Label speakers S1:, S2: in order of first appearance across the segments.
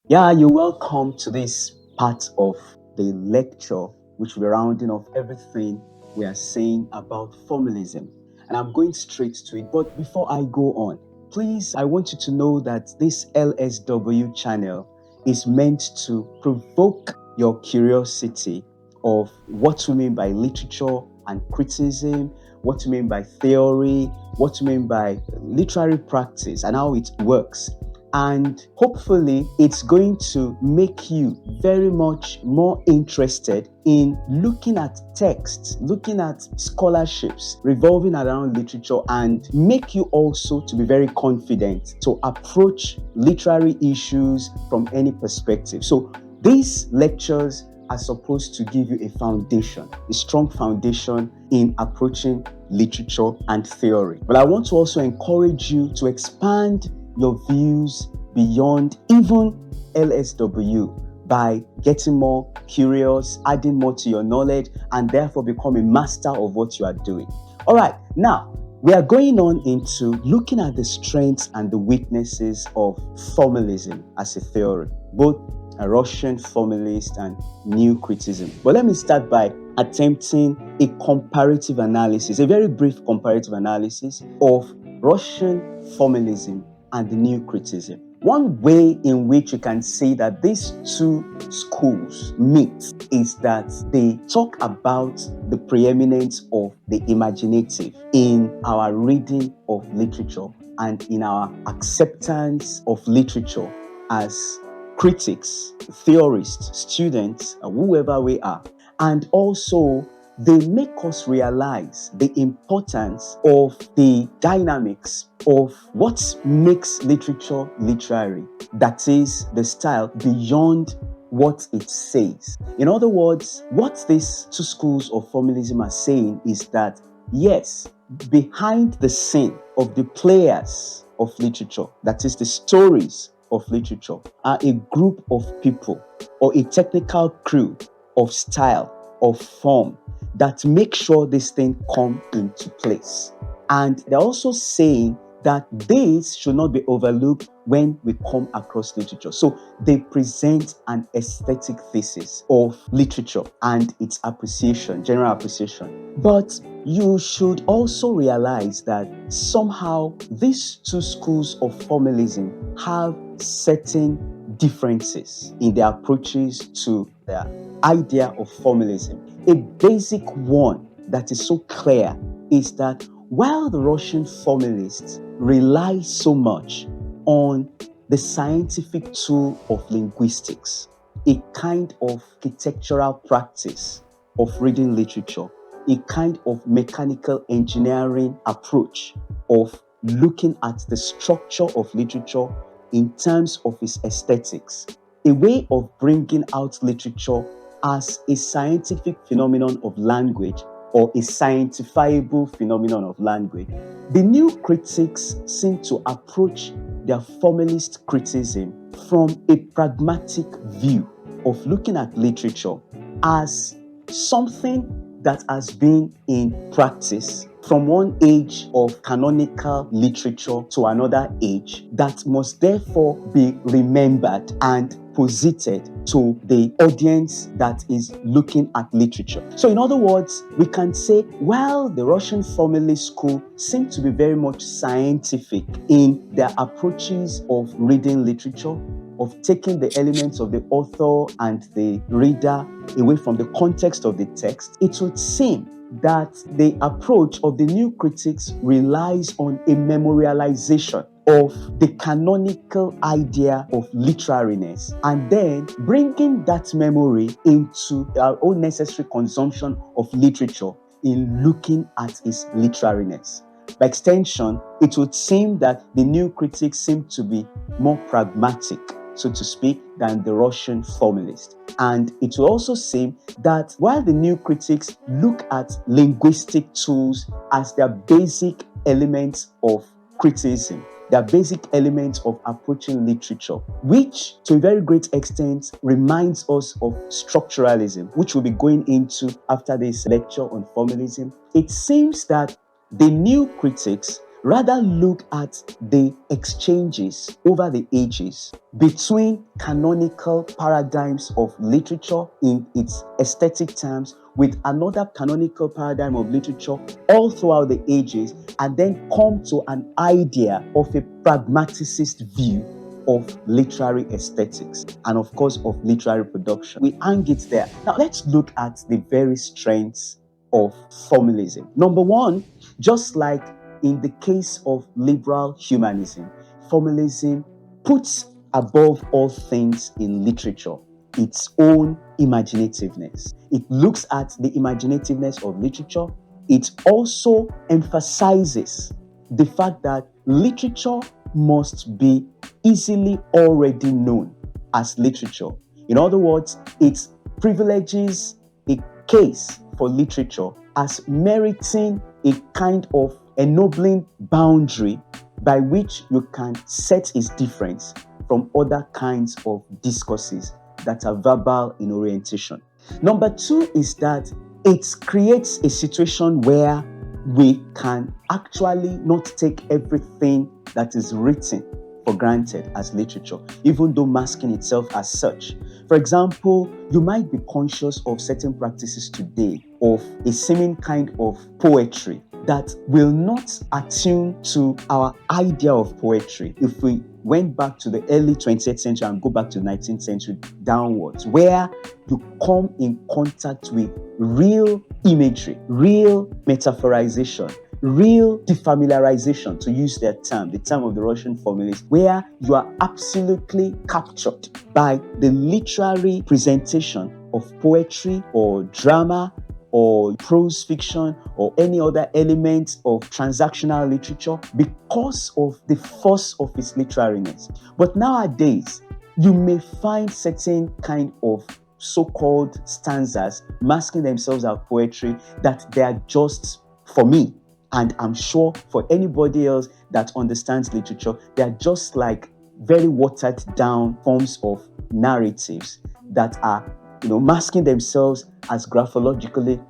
S1: Yeah, you're welcome to this part of the lecture, which we're rounding off everything we are saying about formalism. And I'm going straight to it. But before I go on, please, I want you to know that this LSW channel is meant to provoke your curiosity of what we mean by literature and criticism, what we mean by theory, what we mean by literary practice, and how it works. And hopefully, it's going to make you very much more interested in looking at texts, looking at scholarships revolving around literature, and make you also to be very confident to approach literary issues from any perspective. So, these lectures are supposed to give you a foundation, a strong foundation in approaching literature and theory. But I want to also encourage you to expand your views beyond even LSW by getting more curious, adding more to your knowledge, and therefore become a master of what you are doing. All right, now we are going on into looking at the strengths and the weaknesses of formalism as a theory, both a Russian formalist and new criticism. But let me start by attempting a comparative analysis, a very brief comparative analysis of Russian formalism and the new criticism. One way in which you can see that these two schools meet is that they talk about the preeminence of the imaginative in our reading of literature and in our acceptance of literature as critics, theorists, students, whoever we are. And also, they make us realize the importance of the dynamics of what makes literature literary. That is, the style beyond what it says. In other words, what these two schools of formalism are saying is that, yes, behind the scene of the players of literature, that is, the stories of literature, are a group of people or a technical crew of style, of form, that make sure this thing come into place. And they're also saying that this should not be overlooked when we come across literature. So they present an aesthetic thesis of literature and its appreciation, general appreciation. But you should also realize that somehow these two schools of formalism have certain differences in their approaches to their idea of formalism. A basic one that is so clear is that while the Russian formalists rely so much on the scientific tool of linguistics, a kind of architectural practice of reading literature, a kind of mechanical engineering approach of looking at the structure of literature in terms of its aesthetics, a way of bringing out literature as a scientific phenomenon of language or a scientifiable phenomenon of language. The new critics seem to approach their formalist criticism from a pragmatic view of looking at literature as something that has been in practice from one age of canonical literature to another age that must therefore be remembered and posited to the audience that is looking at literature. So, in other words, we can say while the Russian formalist school seemed to be very much scientific in their approaches of reading literature, of taking the elements of the author and the reader away from the context of the text, it would seem that the approach of the new critics relies on a memorialization of the canonical idea of literariness and then bringing that memory into our own necessary consumption of literature in looking at its literariness. By extension, it would seem that the new critics seem to be more pragmatic, so to speak, than the Russian formalist. And it will also seem that while the new critics look at linguistic tools as their basic elements of criticism, their basic elements of approaching literature, which to a very great extent reminds us of structuralism, which we'll be going into after this lecture on formalism. It seems that the new critics rather look at the exchanges over the ages between canonical paradigms of literature in its aesthetic terms with another canonical paradigm of literature all throughout the ages, and then come to an idea of a pragmaticist view of literary aesthetics and, of course, of literary production. We hang it there. Now, let's look at the very strengths of formalism. Number one, just like in the case of liberal humanism, formalism puts above all things in literature its own imaginativeness. It looks at the imaginativeness of literature. It also emphasizes the fact that literature must be easily already known as literature. In other words, it privileges a case for literature as meriting a kind of ennobling boundary by which you can set its difference from other kinds of discourses that are verbal in orientation. Number two is that it creates a situation where we can actually not take everything that is written for granted as literature, even though masking itself as such. For example, you might be conscious of certain practices today of a seeming kind of poetry that will not attune to our idea of poetry if we went back to the early 20th century and go back to the 19th century downwards, where you come in contact with real imagery, real metaphorization, real defamiliarization, to use their term, the term of the Russian formalists, where you are absolutely captured by the literary presentation of poetry or drama or prose fiction or any other element of transactional literature because of the force of its literariness. But nowadays, you may find certain kind of so-called stanzas masking themselves as poetry that they are just, for me, and I'm sure for anybody else that understands literature, they are just like very watered down forms of narratives that are, masking themselves as graphologically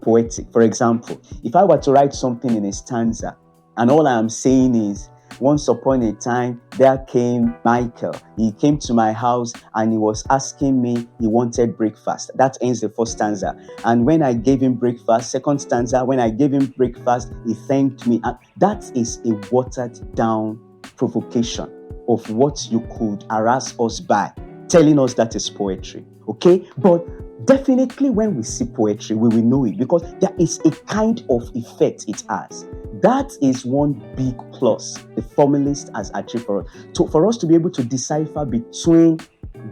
S1: poetic. For example, if I were to write something in a stanza and all I am saying is, once upon a time, there came Michael. He came to my house and he was asking me he wanted breakfast. That ends the first stanza. And when I gave him breakfast, second stanza, when I gave him breakfast, he thanked me. And that is a watered down provocation of what you could harass us by, telling us that is poetry. Okay? But definitely when we see poetry, we will know it because there is a kind of effect it has. That is one big plus the formalist has achieved for us. For us to be able to decipher between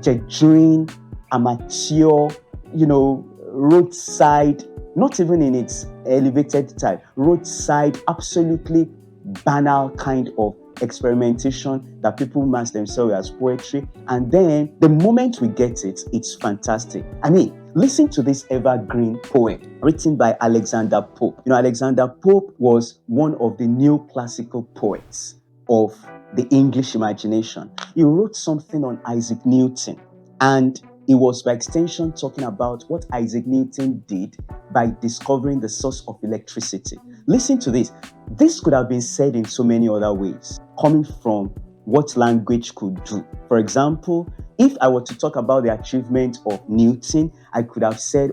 S1: genuine, amateur, roadside, not even in its elevated type, roadside, absolutely banal kind of experimentation that people mask themselves as poetry. And then the moment we get it, it's fantastic. I mean, listen to this evergreen poem written by Alexander Pope. Alexander Pope was one of the neoclassical poets of the English imagination. He wrote something on Isaac Newton, and he was by extension talking about what Isaac Newton did by discovering the source of electricity. Listen to this. This could have been said in so many other ways, coming from what language could do. For example, if I were to talk about the achievement of Newton, I could have said,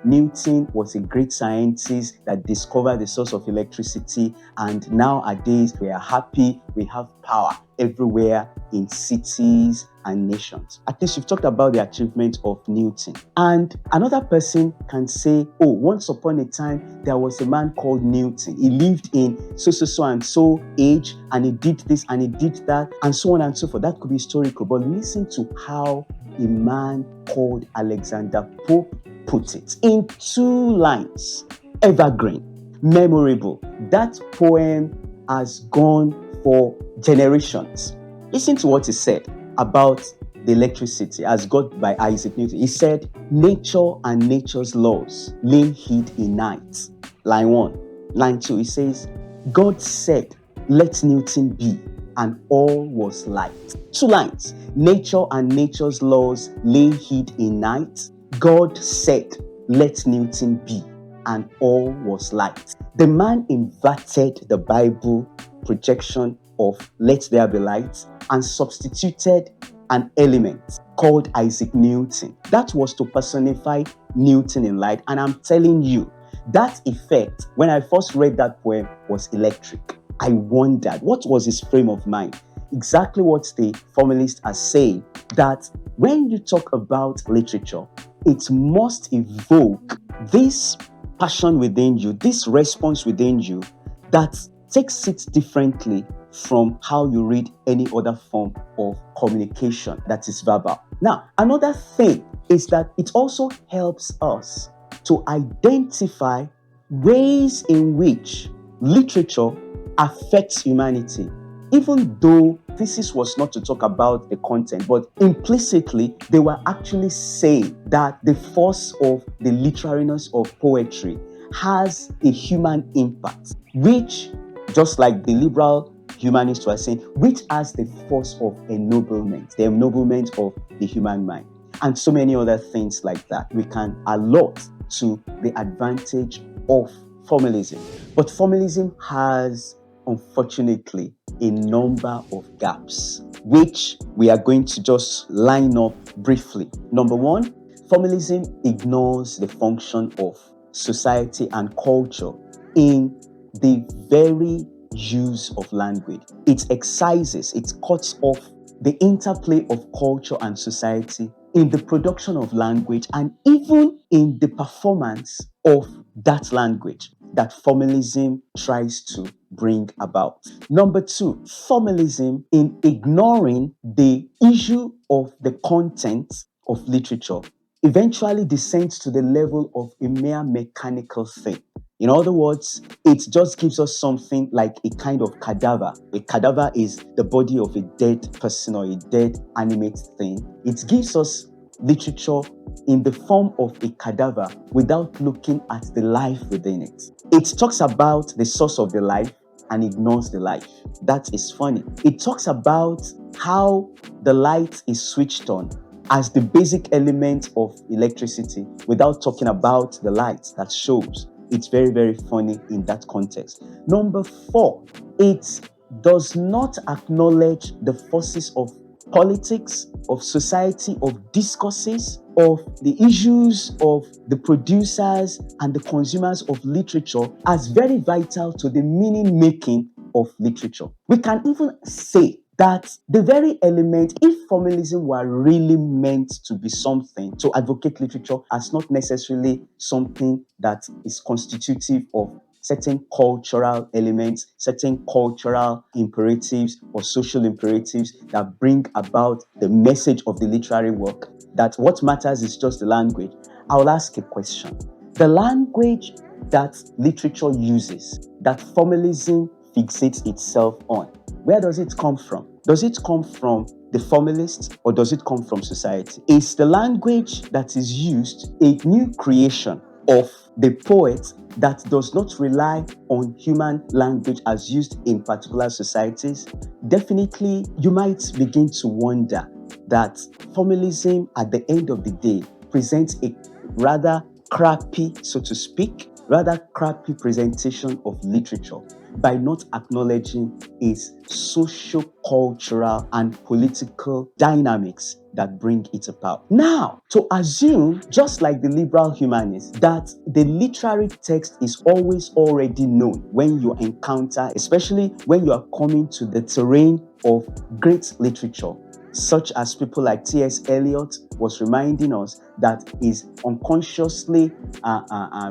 S1: Newton was a great scientist that discovered the source of electricity, and nowadays we are happy, we have power everywhere in cities and nations. At least you've talked about the achievement of Newton. And another person can say, once upon a time, there was a man called Newton. He lived in so and so age, and he did this and he did that, and so on and so forth. That could be historical. But listen to how a man called Alexander Pope put it in 2 lines. Evergreen, memorable. That poem has gone for generations. Listen to what he said about the electricity as got by Isaac Newton. He said, nature and nature's laws lay hid in night. Line 1. Line 2, he says, God said, let Newton be, and all was light. 2 lines. Nature and nature's laws lay hid in night. God said, let Newton be, and all was light. The man inverted the Bible projection of let there be light and substituted an element called Isaac Newton. That was to personify Newton in light. And I'm telling you, that effect, when I first read that poem, was electric. I wondered, what was his frame of mind? Exactly what the formalists are saying, that when you talk about literature, it must evoke this passion within you, this response within you that takes it differently from how you read any other form of communication that is verbal. Now, another thing is that it also helps us to identify ways in which literature affects humanity. Even though thesis was not to talk about the content, but implicitly they were actually saying that the force of the literariness of poetry has a human impact, which, just like the liberal humanists were saying, which has the force of ennoblement, the ennoblement of the human mind, and so many other things like that. We can allot to the advantage of formalism. But formalism has, unfortunately, a number of gaps, which we are going to just line up briefly. Number one, formalism ignores the function of society and culture in the very use of language. It excises, it cuts off the interplay of culture and society in the production of language and even in the performance of that language that formalism tries to bring about. Number two, formalism, in ignoring the issue of the content of literature, eventually descends to the level of a mere mechanical thing. In other words, it just gives us something like a kind of cadaver. A cadaver is the body of a dead person or a dead animate thing. It gives us literature in the form of a cadaver without looking at the life within it. It talks about the source of the life and ignores the life. That is funny. It talks about how the light is switched on as the basic element of electricity without talking about the light that shows. It's very, very funny in that context. Number four, it does not acknowledge the forces of politics, of society, of discourses, of the issues of the producers and the consumers of literature as very vital to the meaning making of literature. We can even say that the very element, if formalism were really meant to be something, to advocate literature as not necessarily something that is constitutive of certain cultural elements, certain cultural imperatives or social imperatives that bring about the message of the literary work, that what matters is just the language, I'll ask a question. The language that literature uses, that formalism fixates itself on, where does it come from? Does it come from the formalist or does it come from society? Is the language that is used a new creation of the poet that does not rely on human language as used in particular societies? Definitely, you might begin to wonder that formalism at the end of the day presents a rather crappy, so to speak, rather crappy presentation of literature by not acknowledging its socio-cultural and political dynamics that bring it about. Now, to assume, just like the liberal humanists, that the literary text is always already known when you encounter, especially when you are coming to the terrain of great literature, such as people like T.S. Eliot was reminding us that is unconsciously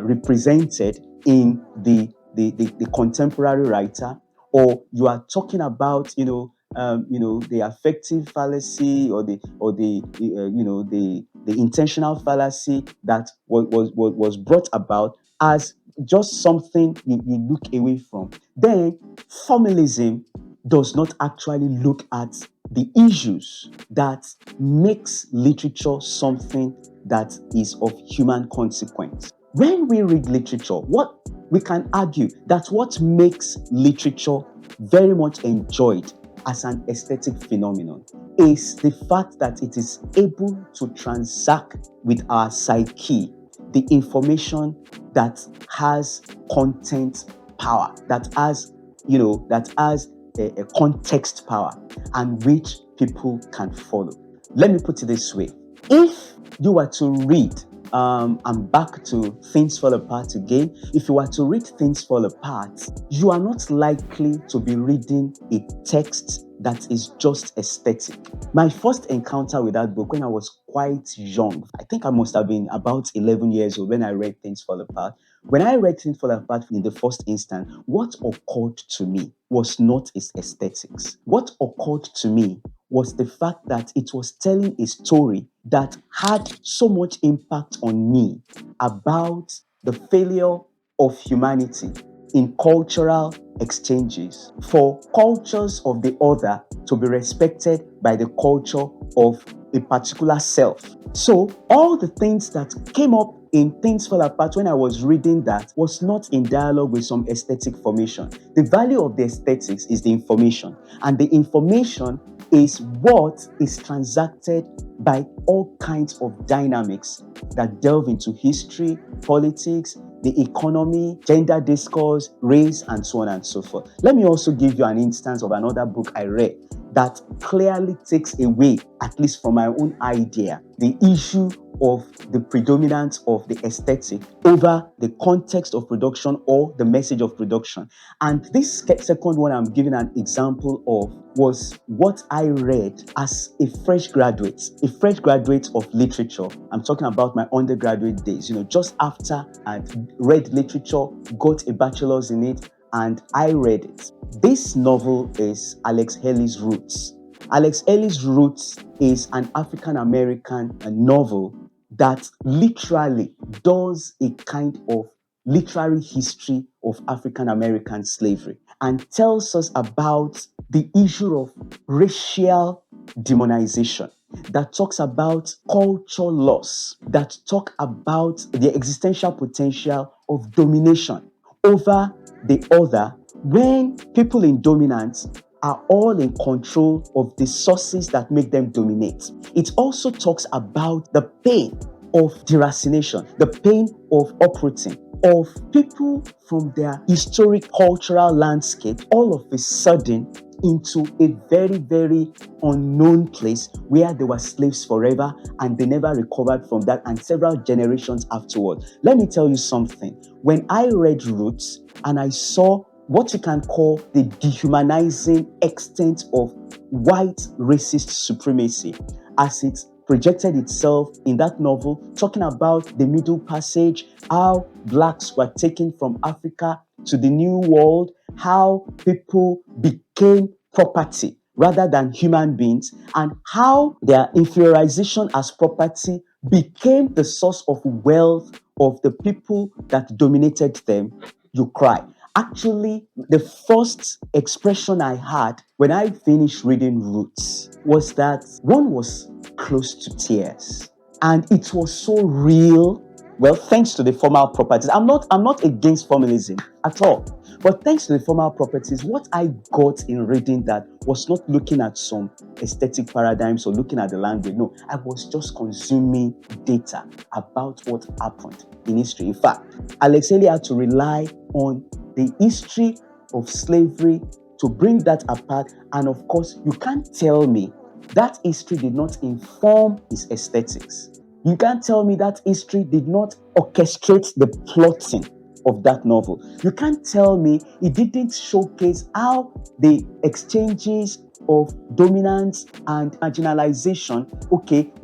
S1: represented in the contemporary writer, or you are talking about the affective fallacy or the intentional fallacy that was brought about as just something you look away from, then formalism does not actually look at the issues that makes literature something that is of human consequence. When we read literature, what we can argue that what makes literature very much enjoyed as an aesthetic phenomenon is the fact that it is able to transact with our psyche the information that has content power, that has that has a context power and which people can follow. Let me put it this way. If you were to read, I'm back to Things Fall Apart again. If you were to read Things Fall Apart, you are not likely to be reading a text that is just aesthetic. My first encounter with that book when I was quite young, I think I must have been about 11 years old when I read Things Fall Apart. When I read Things Fall Apart in the first instance, what occurred to me was not its aesthetics. What occurred to me was the fact that it was telling a story that had so much impact on me about the failure of humanity in cultural exchanges for cultures of the other to be respected by the culture of a particular self. So all the things that came up in Things Fall Apart when I was reading that was not in dialogue with some aesthetic formation. The value of the aesthetics is the information, and the information is what is transacted by all kinds of dynamics that delve into history, politics, the economy, gender discourse, race, and so on and so forth. Let me also give you an instance of another book I read that clearly takes away, at least from my own idea, the issue of the predominance of the aesthetic over the context of production or the message of production. And this second one I'm giving an example of was what I read as a fresh graduate of literature. I'm talking about my undergraduate days, just after I'd read literature, got a bachelor's in it, and I read it. This novel is Alex Haley's Roots. Alex Haley's Roots is an African-American novel that literally does a kind of literary history of African-American slavery and tells us about the issue of racial demonization, that talks about culture loss, that talk about the existential potential of domination over the other when people in dominance are all in control of the sources that make them dominate. It also talks about the pain of deracination, the pain of uprooting, of people from their historic cultural landscape all of a sudden into a very, very unknown place where they were slaves forever and they never recovered from that, and several generations afterward. Let me tell you something. When I read Roots and I saw what you can call the dehumanizing extent of white racist supremacy as it projected itself in that novel, talking about the Middle Passage, how blacks were taken from Africa to the New World, how people became property rather than human beings, and how their inferiorization as property became the source of wealth of the people that dominated them, you cry. Actually, the first expression I had when I finished reading Roots was that one was close to tears. And it was so real. Well, thanks to the formal properties. I'm not against formalism at all. But thanks to the formal properties, what I got in reading that was not looking at some aesthetic paradigms or looking at the language. No, I was just consuming data about what happened in history. In fact, Alex Haley had to rely on the history of slavery to bring that apart. And of course, you can't tell me that history did not inform his aesthetics. You can't tell me that history did not orchestrate the plotting of that novel. You can't tell me it didn't showcase how the exchanges of dominance and marginalization,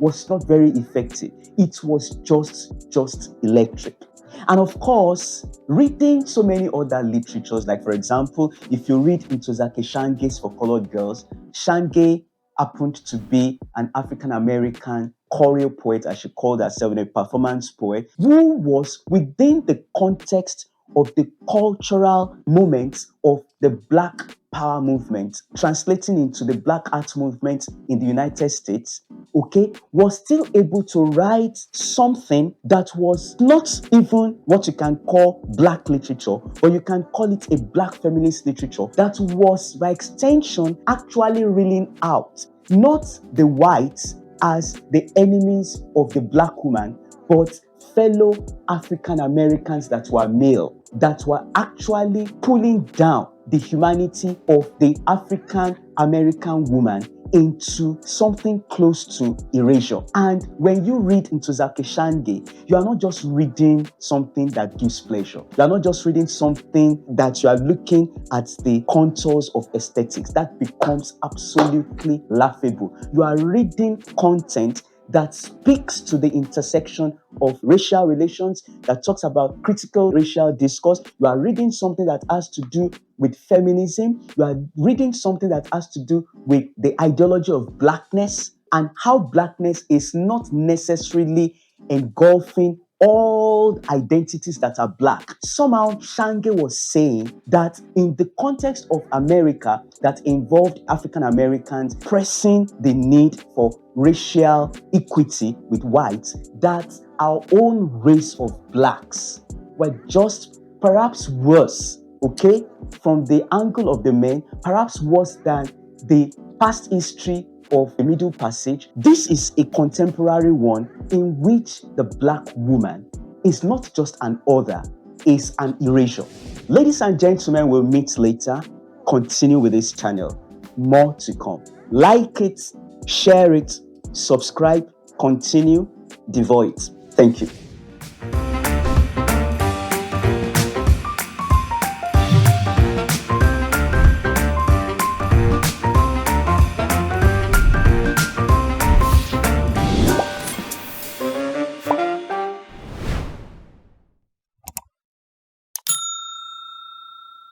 S1: was not very effective. It was just electric. And of course, reading so many other literatures, like for example, if you read Ntozake Shange's For Colored Girls, Shange happened to be an African-American choreo poet, as she called herself, a performance poet, who was within the context of the cultural moment of the Black Power movement, translating into the Black Art movement in the United States, was still able to write something that was not even what you can call Black literature, or you can call it a Black feminist literature, that was by extension actually reeling out not the whites as the enemies of the Black woman, but fellow African Americans that were male, that were actually pulling down the humanity of the African American woman into something close to erasure. And when you read into Zakeshange, you are not just reading something that gives pleasure. You are not just reading something that you are looking at the contours of aesthetics. That becomes absolutely laughable. You are reading content that speaks to the intersection of racial relations, that talks about critical racial discourse. You are reading something that has to do with feminism. You are reading something that has to do with the ideology of blackness and how blackness is not necessarily engulfing all identities that are black. Somehow, Shange was saying that in the context of America that involved African Americans pressing the need for racial equity with whites, that our own race of blacks were just perhaps worse, okay, from the angle of the men, perhaps worse than the past history of the Middle Passage. This is a contemporary one in which the black woman is not just an other, is an erasure. Ladies and gentlemen, we'll meet later. Continue with this channel. More to come. Like it, share it, subscribe, continue, devote it. Thank you.